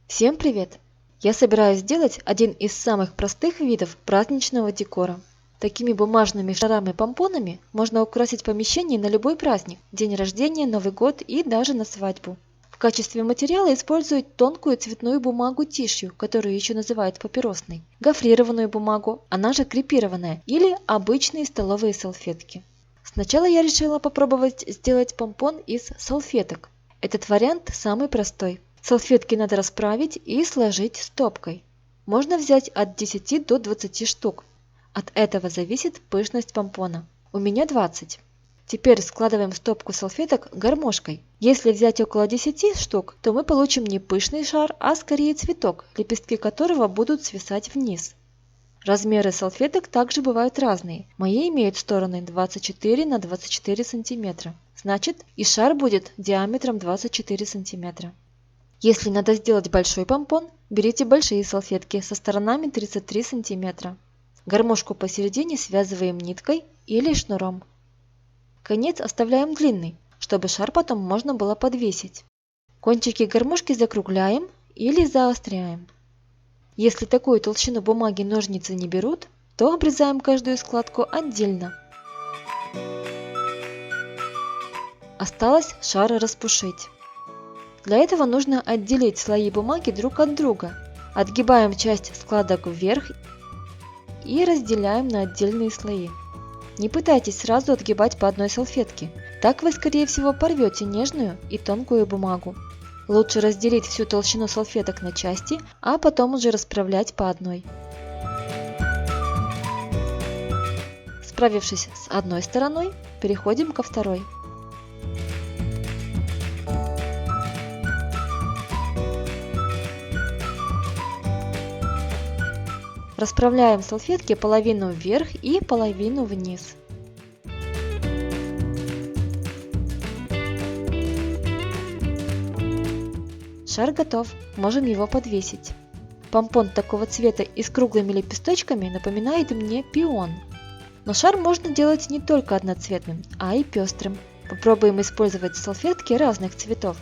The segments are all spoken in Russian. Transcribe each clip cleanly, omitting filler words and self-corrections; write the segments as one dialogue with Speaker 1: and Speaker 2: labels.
Speaker 1: Всем привет! Я собираюсь сделать один из самых простых видов праздничного декора. Такими бумажными шарами-помпонами можно украсить помещение на любой праздник, день рождения, Новый год и даже на свадьбу. В качестве материала используют тонкую цветную бумагу тишью, которую еще называют папиросной, гофрированную бумагу, она же крепированная, или обычные столовые салфетки. Сначала я решила попробовать сделать помпон из салфеток. Этот вариант самый простой. Салфетки надо расправить и сложить стопкой. Можно взять от 10 до 20 штук. От этого зависит пышность помпона. У меня 20. Теперь складываем стопку салфеток гармошкой. Если взять около 10 штук, то мы получим не пышный шар, а скорее цветок, лепестки которого будут свисать вниз. Размеры салфеток также бывают разные. Мои имеют стороны 24 на 24 сантиметра. Значит, и шар будет диаметром 24 сантиметра. Если надо сделать большой помпон, берите большие салфетки со сторонами 33 сантиметра. Гармошку посередине связываем ниткой или шнуром. Конец оставляем длинный, чтобы шар потом можно было подвесить. Кончики гармошки закругляем или заостряем. Если такую толщину бумаги ножницы не берут, то обрезаем каждую складку отдельно. Осталось шар распушить. Для этого нужно отделить слои бумаги друг от друга. Отгибаем часть складок вверх и разделяем на отдельные слои. Не пытайтесь сразу отгибать по одной салфетке, так вы скорее всего порвете нежную и тонкую бумагу. Лучше разделить всю толщину салфеток на части, а потом уже расправлять по одной. Справившись с одной стороной, переходим ко второй. Расправляем салфетки половину вверх и половину вниз. Шар готов, можем его подвесить. Помпон такого цвета и с круглыми лепесточками напоминает мне пион. Но шар можно делать не только одноцветным, а и пестрым. Попробуем использовать салфетки разных цветов.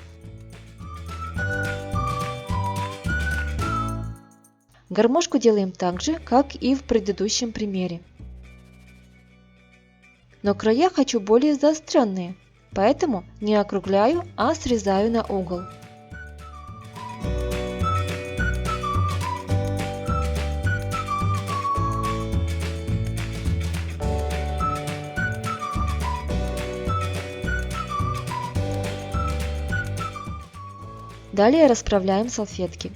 Speaker 1: Гармошку делаем так же, как и в предыдущем примере. Но края хочу более заостренные, поэтому не округляю, а срезаю на угол. Далее расправляем салфетки.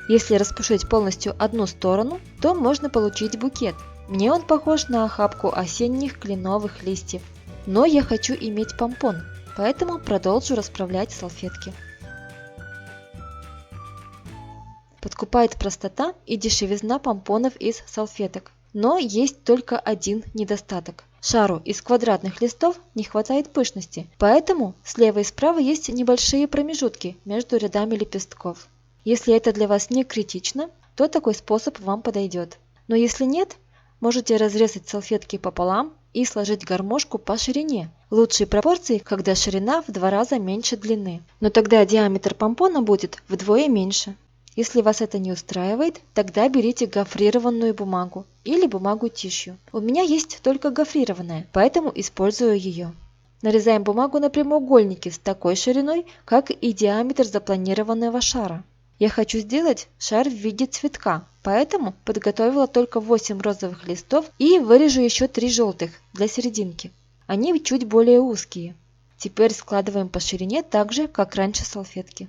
Speaker 1: Если распушить полностью одну сторону, то можно получить букет. Мне он похож на охапку осенних кленовых листьев. Но я хочу иметь помпон, поэтому продолжу расправлять салфетки. Подкупает простота и дешевизна помпонов из салфеток. Но есть только один недостаток. Шару из квадратных листов не хватает пышности, поэтому слева и справа есть небольшие промежутки между рядами лепестков. Если это для вас не критично, то такой способ вам подойдет. Но если нет, можете разрезать салфетки пополам и сложить гармошку по ширине. Лучшие пропорции, когда ширина в 2 раза меньше длины. Но тогда диаметр помпона будет вдвое меньше. Если вас это не устраивает, тогда берите гофрированную бумагу или бумагу тишью. У меня есть только гофрированная, поэтому использую ее. Нарезаем бумагу на прямоугольники с такой шириной, как и диаметр запланированного шара. Я хочу сделать шар в виде цветка, поэтому подготовила только 8 розовых листов и вырежу еще 3 желтых для серединки. Они чуть более узкие. Теперь складываем по ширине так же, как раньше салфетки.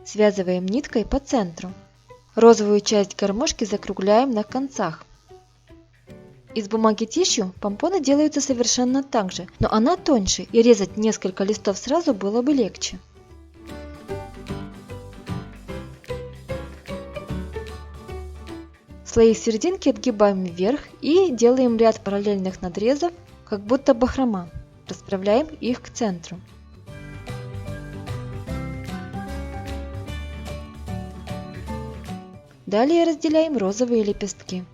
Speaker 1: Связываем ниткой по центру. Розовую часть гармошки закругляем на концах. Из бумаги тишью помпоны делаются совершенно так же, но она тоньше, и резать несколько листов сразу было бы легче. Слои серединки отгибаем вверх и делаем ряд параллельных надрезов, как будто бахрома. Расправляем их к центру. Далее разделяем розовые лепестки.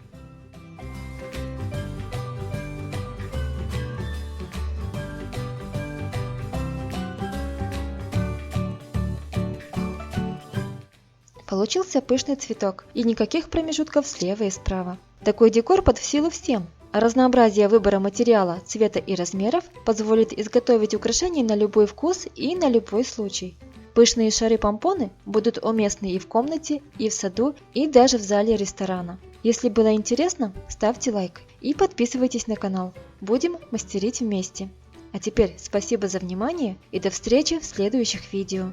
Speaker 1: Получился пышный цветок и никаких промежутков слева и справа. Такой декор под силу всем. А разнообразие выбора материала, цвета и размеров позволит изготовить украшения на любой вкус и на любой случай. Пышные шары-помпоны будут уместны и в комнате, и в саду, и даже в зале ресторана. Если было интересно, ставьте лайк и подписывайтесь на канал. Будем мастерить вместе. А теперь спасибо за внимание и до встречи в следующих видео.